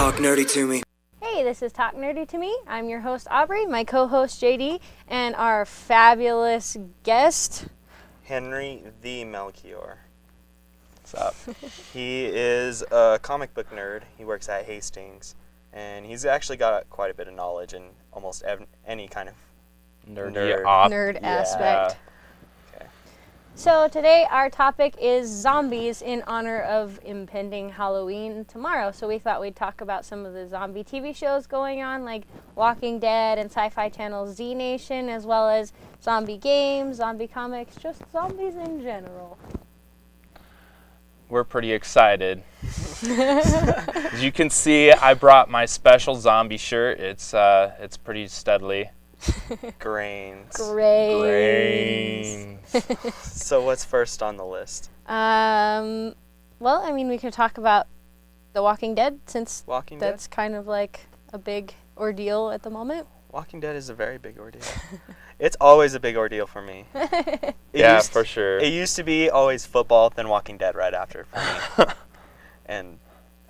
Talk nerdy to me. Hey, this is Talk Nerdy to Me. I'm your host, Aubrey, my co-host, JD, and our fabulous guest, Henry the Melchior. What's up? He is a comic book nerd. He works at Hastings, and he's actually got quite a bit of knowledge in almost any kind of nerd aspect. Okay. So today our topic is zombies in honor of impending Halloween tomorrow. So we thought we'd talk about some of the zombie TV shows going on, like Walking Dead and Sci-Fi Channel's Z Nation, as well as zombie games, zombie comics, just zombies in general. We're pretty excited. As you can see, I brought my special zombie shirt. It's pretty studly. Grains. Grains. So what's first on the list? Well, I mean, we could talk about The Walking Dead, since that's kind of like a big ordeal at the moment. Walking Dead is a very big ordeal. It's always a big ordeal for me. For sure. It used to be always football, then Walking Dead right after for me. And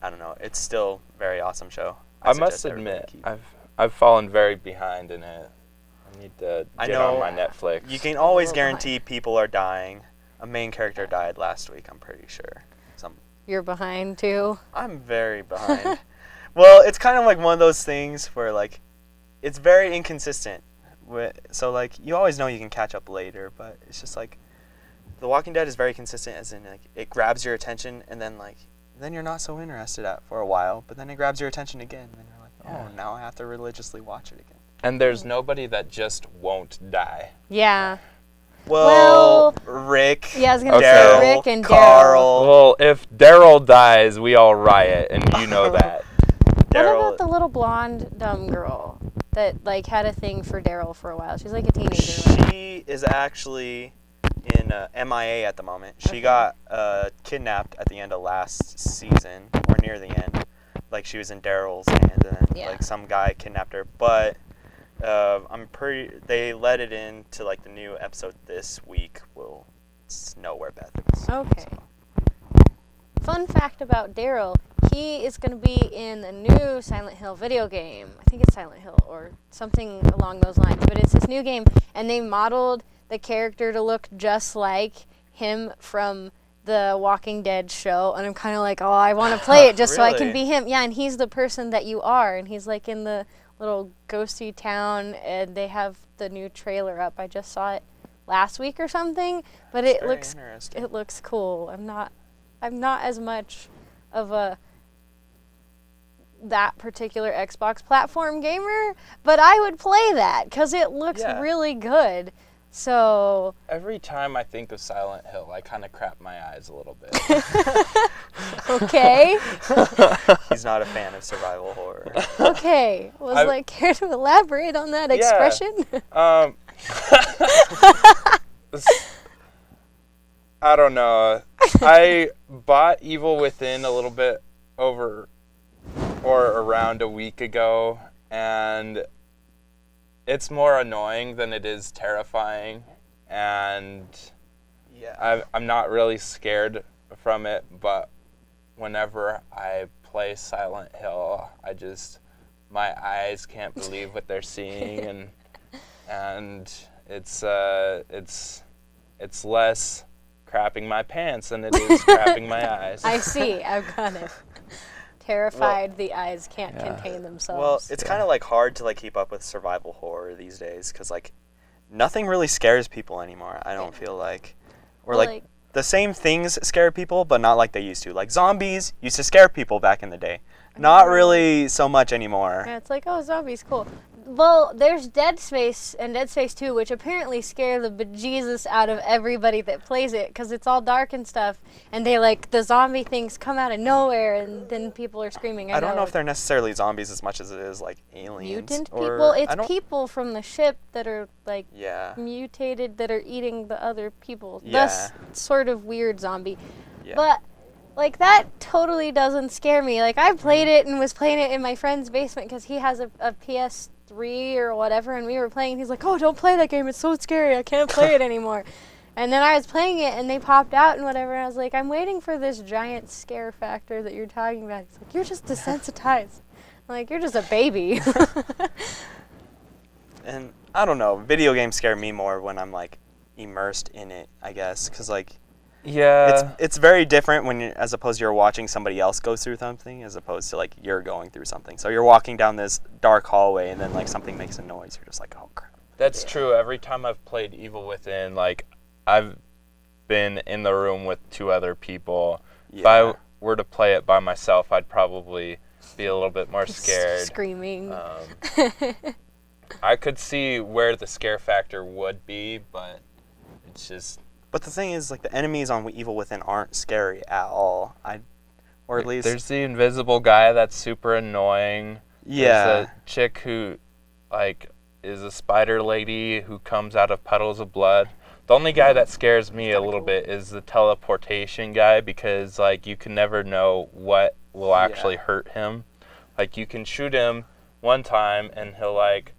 I don't know, it's still a very awesome show. I must admit, I've fallen very behind in it. I need to get on my Netflix. You can always guarantee people are dying. A main character died last week, I'm pretty sure. You're behind too? I'm very behind. Well, it's kind of like one of those things where like it's very inconsistent. So like you always know you can catch up later, but it's just like The Walking Dead is very consistent, as in like it grabs your attention and then you're not so interested for a while, but then it grabs your attention again and then you're like, oh, now I have to religiously watch it again. And there's nobody that just won't die. Yeah. Well, Rick. Yeah, I was gonna Daryl, say Rick and Carl. Well, if Daryl dies, we all riot, and you know that. What about the little blonde dumb girl that like had a thing for Daryl for a while? She's like a teenager. She is actually in MIA at the moment. She got kidnapped at the end of last season, or near the end. Like she was in Daryl's hand, and then like some guy kidnapped her. But they let it into like the new episode this week. We'll know where Beth is. Okay. So. Fun fact about Daryl, he is going to be in the new Silent Hill video game. I think it's Silent Hill or something along those lines, but it's this new game, and they modeled the character to look just like him from the Walking Dead show, and I'm kind of like, oh, I want to play it just really? So I can be him. Yeah, and he's the person that you are, and he's like in the little ghosty town, and they have the new trailer up. I just saw it last week or something, but it looks cool. I'm not as much of that particular Xbox platform gamer, but I would play that because it looks really good. So every time I think of Silent Hill, I kind of crap my eyes a little bit. Okay. He's not a fan of survival horror. Okay. Care to elaborate on that expression? I don't know. I bought Evil Within a little bit over or around a week ago, and it's more annoying than it is terrifying, and I'm not really scared from it, but whenever I play Silent Hill, my eyes can't believe what they're seeing, and it's less crapping my pants than it is crapping my eyes. I see. I've got it. Terrified, the eyes can't contain themselves. Well, it's kind of like hard to like keep up with survival horror these days because like nothing really scares people anymore. I don't feel like, or like the same things scare people, but not like they used to. Like zombies used to scare people back in the day. Not really so much anymore. Yeah, it's like, oh, zombies, cool. Well, there's Dead Space and Dead Space 2, which apparently scare the bejesus out of everybody that plays it, because it's all dark and stuff, and the zombie things come out of nowhere, and then people are screaming. I don't know if they're necessarily zombies as much as it is like aliens. Mutant people? It's people from the ship that are mutated, that are eating the other people. Yeah. Thus, sort of weird zombie. Yeah. But that totally doesn't scare me. Like, I played it and was playing it in my friend's basement because he has a PS3 or whatever, and we were playing. He's like, oh, don't play that game. It's so scary. I can't play it anymore. And then I was playing it, and they popped out and whatever, and I was like, I'm waiting for this giant scare factor that you're talking about. He's like, you're just desensitized. I'm like, you're just a baby. And I don't know, video games scare me more when I'm like immersed in it, I guess, because like it's very different when as opposed to you're watching somebody else go through something as opposed to like you're going through something. So you're walking down this dark hallway and then like something makes a noise. You're just like, oh crap. That's true. Every time I've played Evil Within, like I've been in the room with 2 other people. Yeah. If I were to play it by myself, I'd probably be a little bit more scared. Screaming. I could see where the scare factor would be, but it's just... But the thing is, like, the enemies on Evil Within aren't scary at all. Or at least... There's the invisible guy that's super annoying. Yeah. There's a chick who, like, is a spider lady who comes out of puddles of blood. The only guy that scares me a little bit is the teleportation guy because, like, you can never know what will actually hurt him. Like, you can shoot him one time and he'll, like,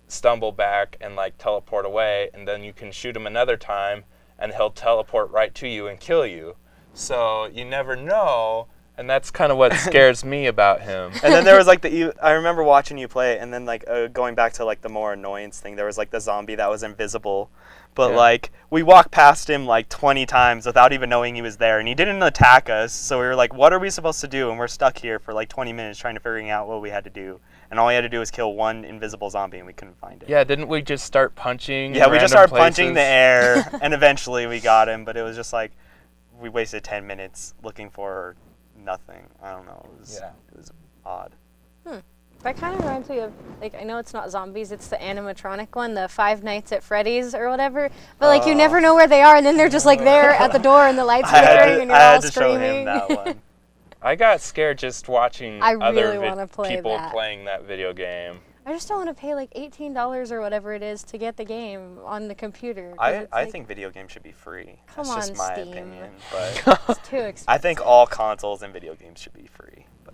stumble back and, like, teleport away. And then you can shoot him another time and he'll teleport right to you and kill you. So you never know, and that's kind of what scares me about him. And then there was like I remember watching you play it, and then like going back to like the more annoyance thing, there was like the zombie that was invisible. But like we walked past him like 20 times without even knowing he was there, and he didn't attack us. So we were like, what are we supposed to do? And we're stuck here for like 20 minutes trying to figure out what we had to do. And all we had to do was kill one invisible zombie, and we couldn't find it. Yeah, didn't we just start punching? Yeah, we just started punching the places? air, and eventually we got him. But it was just like we wasted 10 minutes looking for nothing. I don't know. It was odd. That kind of reminds me of, like, I know it's not zombies, it's the animatronic one, the Five Nights at Freddy's or whatever. But, like, you never know where they are, and then they're just, like, there at the door, and the lights flickering, and you're all screaming. I had to show him that one. I got scared just watching other people playing that video game. I just don't want to pay, like, $18 or whatever it is to get the game on the computer. I think video games should be free. Come That's on, just my Steam. opinion. But It's too expensive. I think all consoles and video games should be free. But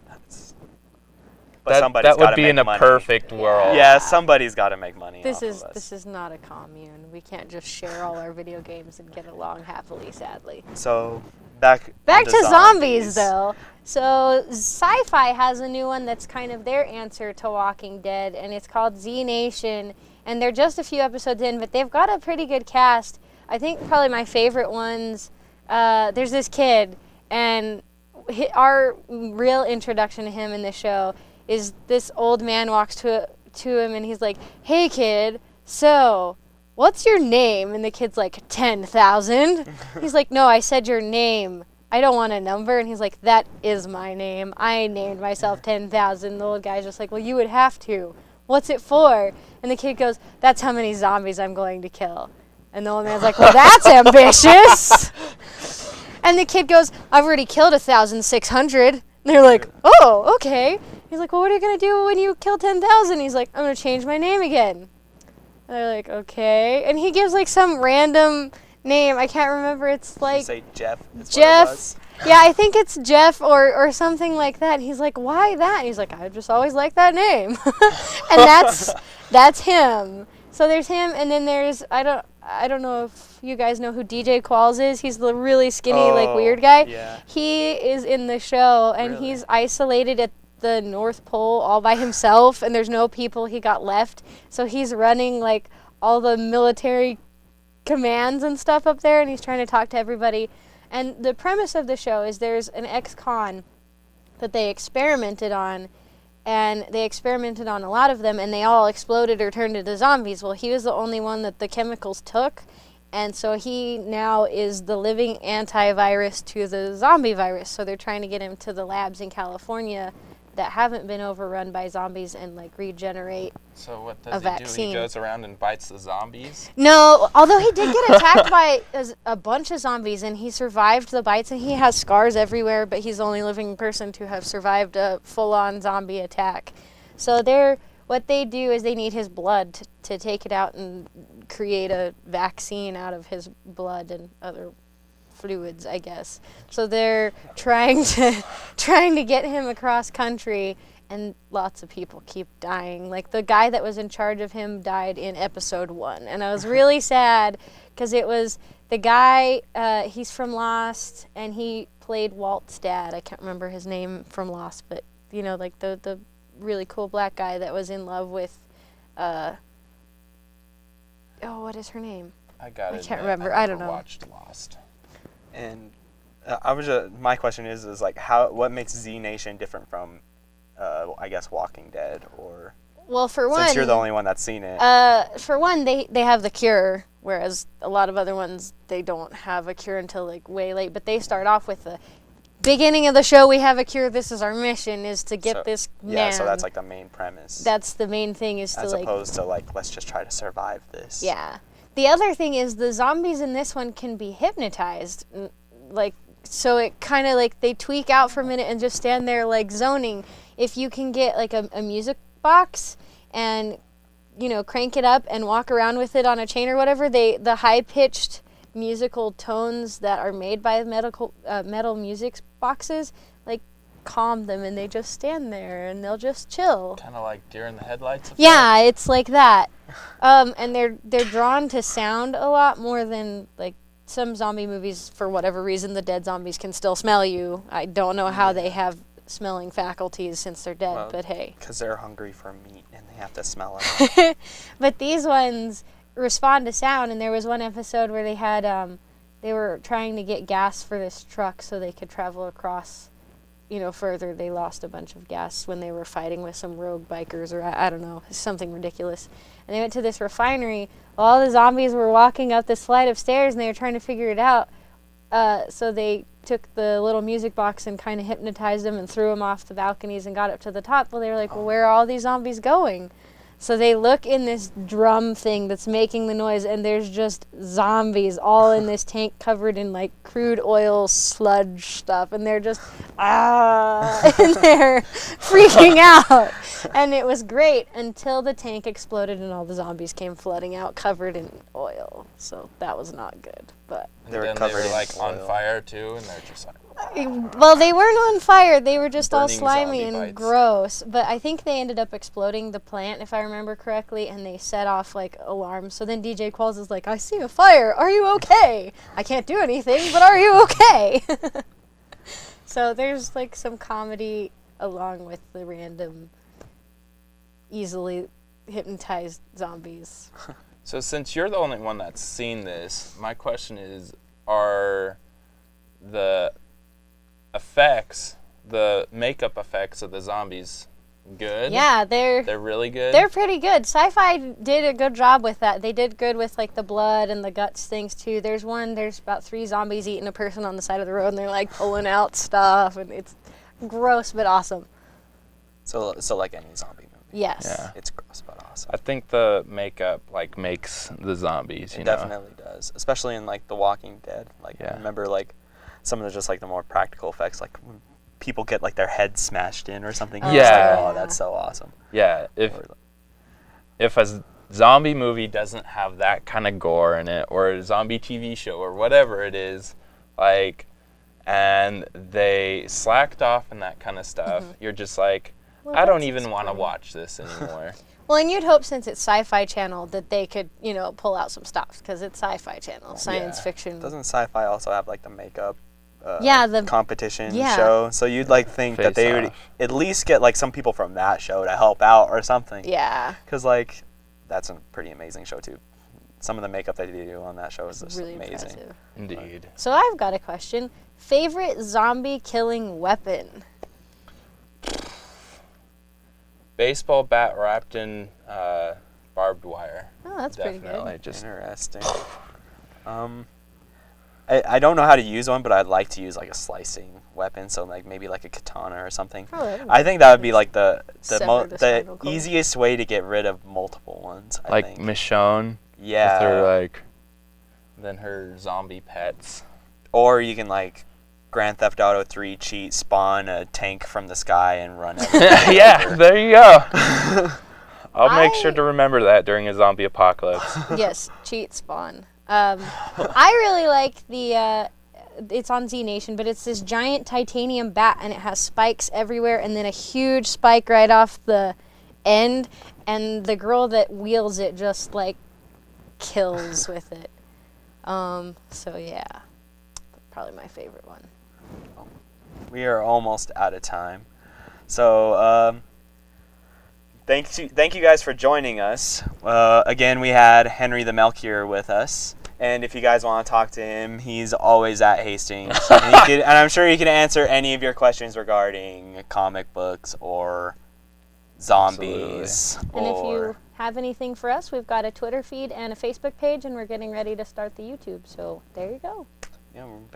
That would be in a perfect world. Yeah, somebody's got to make money. This is not a commune. We can't just share all our video games and get along happily, sadly. So back to zombies, though. So Sci-Fi has a new one that's kind of their answer to Walking Dead, and it's called Z Nation. And they're just a few episodes in, but they've got a pretty good cast. I think probably my favorite ones. There's this kid, and our real introduction to him in the show is this old man walks to him and he's like, "Hey kid, so what's your name?" And the kid's like, 10,000. He's like, "No, I said your name. I don't want a number." And he's like, "That is my name. I named myself 10,000. The old guy's just like, "Well, you would have to. What's it for?" And the kid goes, "That's how many zombies I'm going to kill." And the old man's like, "Well, that's ambitious." And the kid goes, "I've already killed 1,600. And they're like, "Oh, okay." He's like, "Well, what are you going to do when you kill 10,000? He's like, "I'm going to change my name again." And they're like, "Okay." And he gives like some random name. I can't remember. It's like... Did you say Jeff? Jeff. Yeah, I think it's Jeff or something like that. And he's like, "Why that?" And he's like, "I just always liked that name." And that's him. So there's him, and then there's, I don't know if you guys know who DJ Qualls is. He's the really skinny, like, weird guy. Yeah. He is in the show, and he's isolated at the North Pole all by himself, and there's no people he got left. So he's running, like, all the military commands and stuff up there, and he's trying to talk to everybody. And the premise of the show is there's an ex-con that they experimented on, and they experimented on a lot of them, and they all exploded or turned into zombies. Well, he was the only one that the chemicals took, and so he now is the living antivirus to the zombie virus. So they're trying to get him to the labs in California that haven't been overrun by zombies and, like, regenerate. So what a does he vaccine. do? He goes around and bites the zombies? No, although he did get attacked by a bunch of zombies, and he survived the bites, and he has scars everywhere, but he's the only living person to have survived a full-on zombie attack. So what they do is they need his blood to take it out and create a vaccine out of his blood and other fluids, I guess. So they're trying to get him across country, and lots of people keep dying. Like, the guy that was in charge of him died in episode 1, and I was really sad because it was The guy, he's from Lost, and he played Walt's dad. I can't remember his name from Lost, but you know, like the really cool black guy that was in love with, what is her name? I can't remember. I don't know. Watched Lost. And my question is like what makes Z Nation different from, I guess, Walking Dead, or well, for one, since you're the only one that's seen it. For one, they have the cure, whereas a lot of other ones they don't have a cure until like way late. But they start off with the beginning of the show. We have a cure. This is our mission: is to get this man. Yeah, so that's like the main premise. That's the main thing, is as to like, opposed to like, let's just try to survive this. Yeah. The other thing is the zombies in this one can be hypnotized, like, so it kind of like they tweak out for a minute and just stand there like zoning. If you can get like a music box and, you know, crank it up and walk around with it on a chain or whatever, the high-pitched musical tones that are made by metal music boxes, like, calm them, and they just stand there and they'll just chill. Kind of like deer in the headlights effect? Yeah, it's like that. And they're drawn to sound a lot more than like some zombie movies. For whatever reason, the dead zombies can still smell you. I don't know how they have smelling faculties since they're dead, Well, but hey. Because they're hungry for meat and they have to smell it. But these ones respond to sound, and there was one episode where they had they were trying to get gas for this truck so they could travel across, you know, further. They lost a bunch of gas when they were fighting with some rogue bikers, or I don't know, something ridiculous. And they went to this refinery. All the zombies were walking up this flight of stairs, and they were trying to figure it out. So they took the little music box and kind of hypnotized them and threw them off the balconies and got up to the top. Well, they were like, well, where are all these zombies going? So they look in this drum thing that's making the noise, and there's just zombies all in this tank covered in like crude oil sludge stuff, and they're just and they're freaking out. And it was great until the tank exploded and all the zombies came flooding out covered in oil. So that was not good. But They were And covered they were in like on oil. fire too, and they're just like, well, they weren't on fire. They were just all Burning slimy zombie and bites. gross. But I think they ended up exploding the plant, if I remember correctly, and they set off, like, alarms. So then DJ Qualls is like, I see a fire. Are you okay? I can't do anything, but are you okay? So there's, like, some comedy along with the random, easily hypnotized zombies. So since you're the only one that's seen this, my question is, are the effects, the makeup effects of the zombies good? Yeah, They're really good? They're pretty good. Sci-Fi did a good job with that. They did good with like the blood and the guts things too. There's about 3 zombies eating a person on the side of the road, and they're like pulling out stuff, and it's gross but awesome. So like any zombie movie. Yes. Yeah. It's gross but awesome. I think the makeup like makes the zombies, It you know. definitely does, especially in like The Walking Dead. Like, Yeah. I remember like some of the just like the more practical effects, like when people get like their heads smashed in or something. Oh, you're just like, yeah. oh, that's so awesome. Yeah, if a zombie movie doesn't have that kind of gore in it, or a zombie TV show, or whatever it is, like, and they slacked off and that kind of stuff, you're just like, Well, I don't that's even want to disappointing. watch this anymore. Well, and you'd hope, since it's Sci-Fi Channel, that they could, you know, pull out some stops, because it's Sci-Fi Channel, science Yeah. fiction. Doesn't sci-fi also have like the makeup Yeah, the competition yeah. show? So you'd like think that they would Face-Off. at least get like some people from that show to help out or something. Yeah. Because like that's a pretty amazing show too. Some of the makeup that they do on that show is just Really amazing. impressive. Indeed. So I've got a question. Favorite zombie killing weapon? Baseball bat wrapped in barbed wire. Oh, that's pretty Definitely. good. Just Interesting. I don't know how to use one, but I'd like to use like a slicing weapon, so like maybe like a katana or something. Oh, that'd be I think that would be like the Sever the spinal cord. easiest way to get rid of multiple ones. I like think. Michonne Yeah. with her like, then her zombie pets. Or you can like Grand Theft Auto 3 cheat, spawn a tank from the sky and run everywhere. Yeah, there you go. I'll make sure to remember that during a zombie apocalypse. Yes, cheat spawn. I really like the, it's on Z Nation, but it's this giant titanium bat, and it has spikes everywhere, and then a huge spike right off the end, and the girl that wields it just, like, kills with it. So yeah, probably my favorite one. We are almost out of time. So thank you guys for joining us. Again, we had Henry the Melchior with us. And if you guys want to talk to him, he's always at Hastings. And I'm sure he can answer any of your questions regarding comic books or zombies. And if you have anything for us, we've got a Twitter feed and a Facebook page, and we're getting ready to start the YouTube. So there you go. Yeah, we're back.